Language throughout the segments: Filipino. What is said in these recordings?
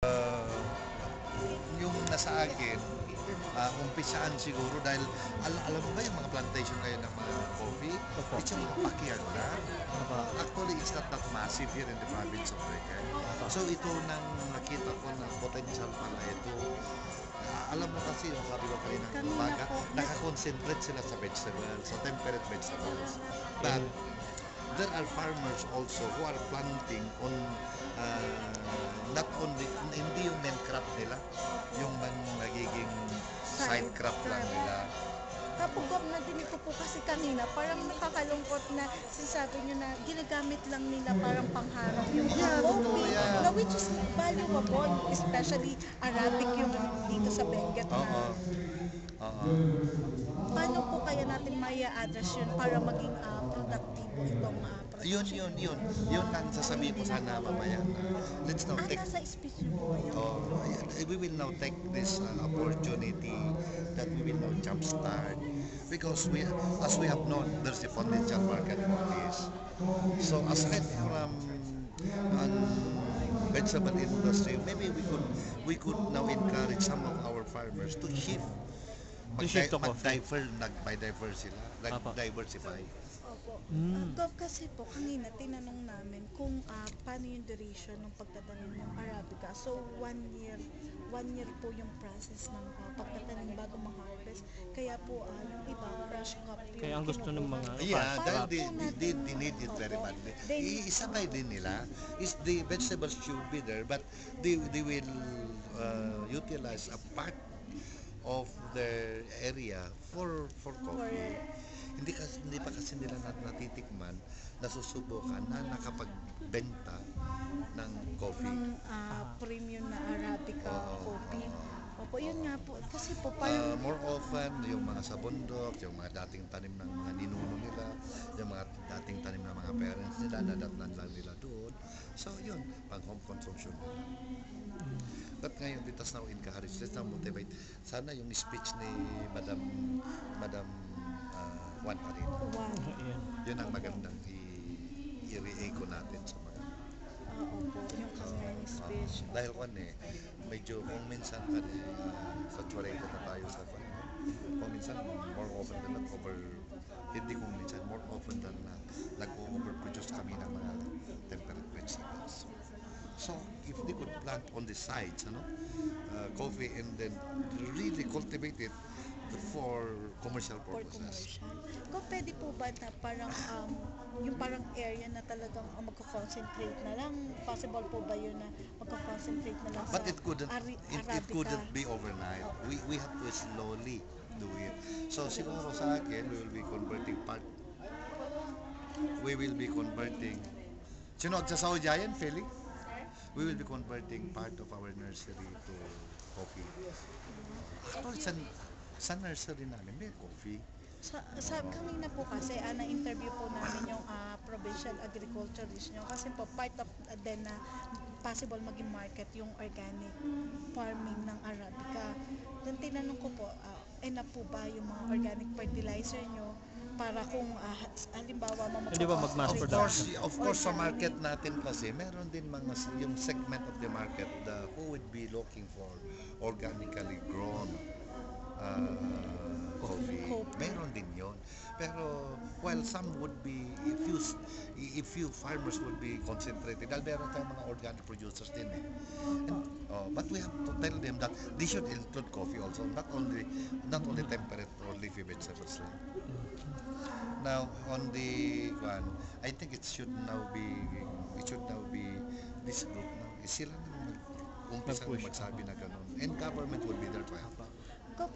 Ah, yung nasa akin, umpisaan siguro dahil alam mo ba yung mga plantation ngayon ng mga coffee? Opo. It's yung mga backyard na. Opo. Actually, it's not that massive here in the province of Bulacan. Opo. So ito nang nakita ko na potential pala ito. Alam mo kasi yung sabi ko kanina ng Kanina umaga, po, nakakonsentrate sila sa vegetables, sa temperate vegetables. But there are farmers also who are planting on not only, hindi yung main crop nila, yung magiging side crop lang nila. Kapugap na din ito po kasi kanina, parang nakakalungkot na sinasabi nyo na ginagamit lang nila parang pangharap yung mga Yeah, totoo coffee, yan. na which is valuable, especially Arabic yung dito sa Benguet Oo. na. Oo. Paano po kaya natin maya-address yun para maging produktibo itong Yun, production? yun ang sasabihin ko sana mamaya. Let's now take Nasa speech nyo po ba yun? we will now take this opportunity that we will now jumpstart because as we have known, there's a potential market for this. So aside from vegetable industry, maybe we could now encourage some of our farmers to shift. To shift to coffee. Mag-divert sila, Apo. diversify. Opo. Mm. Gov, kasi po kanina tinanong namin kung paano yung duration ng pagtatanim ng Arabica. So 1 year po yung process ng pagtatanim bago ma-harvest. Kaya po yung iba fresh crop yung Kaya ang gusto ng mga Yeah, Paano dahil po they natin- need it very Opo. badly. Then- Isabay din nila is the vegetables should be there but they will utilize a part of their area for coffee. Hindi pa kasi nila natitikman, nasusubukan na nakapagbenta ng coffee. ng premium na Arabica Oo, coffee. oo. Opo, yun nga po. Kasi po parang More often, yung mga sa bundok, yung mga dating tanim ng mga ninuno nila, yung mga dating tanim ng mga parents nila, nadatnan lang nila doon. So, yun, pang home consumption nila. But ngayon, let us now encourage, let's now motivate. Sana yung speech ni Madam Juan Arin, one. Ayan. yun ang magandang i-re-echo natin sa mga Opo, yung kanyang speech. dahil medyo kung minsan saturated na tayo sa kung minsan more often than not hindi kung minsan more often than not nag-overproduce kami ng mga temperate vegetables. So if they could plant on the sides, coffee and then really cultivate it for commercial For purposes. commercial. Kung pwede po ba na parang yung parang area na talagang magko-concentrate na lang, possible po ba yun na magko-concentrate na lang But sa it couldn't Arabica? be overnight. We have to slowly do it. So siguro sa akin, we will be converting sino sa Saudi yan, Felix? We will be converting part of our nursery to coffee. Actually, sa nursery namin may coffee. Sa kanina po kasi na-interview po namin yung provincial agriculturist nyo kasi po part of then na possible maging market yung organic farming ng Arabica. Then tinanong ko po, enough po ba yung mga organic fertilizer nyo para kung halimbawa Hindi ba mag-mass production? Of course, sa market natin kasi, meron din yung segment of the market who would be looking for organically grown coffee. Meron din yon. Pero, while some would be, if few farmers would be concentrated, dahil meron tayong mga organic producers din eh. But we have to tell them that they should include coffee also, not only temperate or leafy vegetables lang. Now, on the one, I think it should now be this group now. Sila na umpisa na magsabi na ganun. And government will be there to help.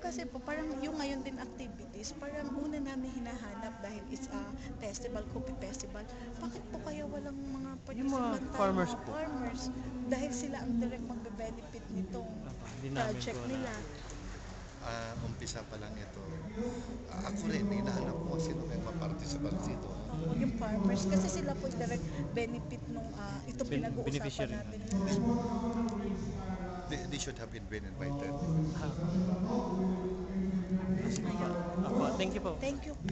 Kasi po parang yung ngayon din activities, parang una namin hinahanap dahil it's a festival, coffee festival. Bakit po kaya walang mga Yung mga participant farmers po. farmers? Dahil sila ang direct magbe-benefit nitong Hindi namin project po nila. Umpisa pa lang ito. Ako rin, hinahanap ko sino may maparticipate dito. Yung farmers, kasi sila po yung direct benefit nung itong pinag-uusapan Beneficiary. natin. They should have been invited. Sige po. Apo, thank you po. Thank you po.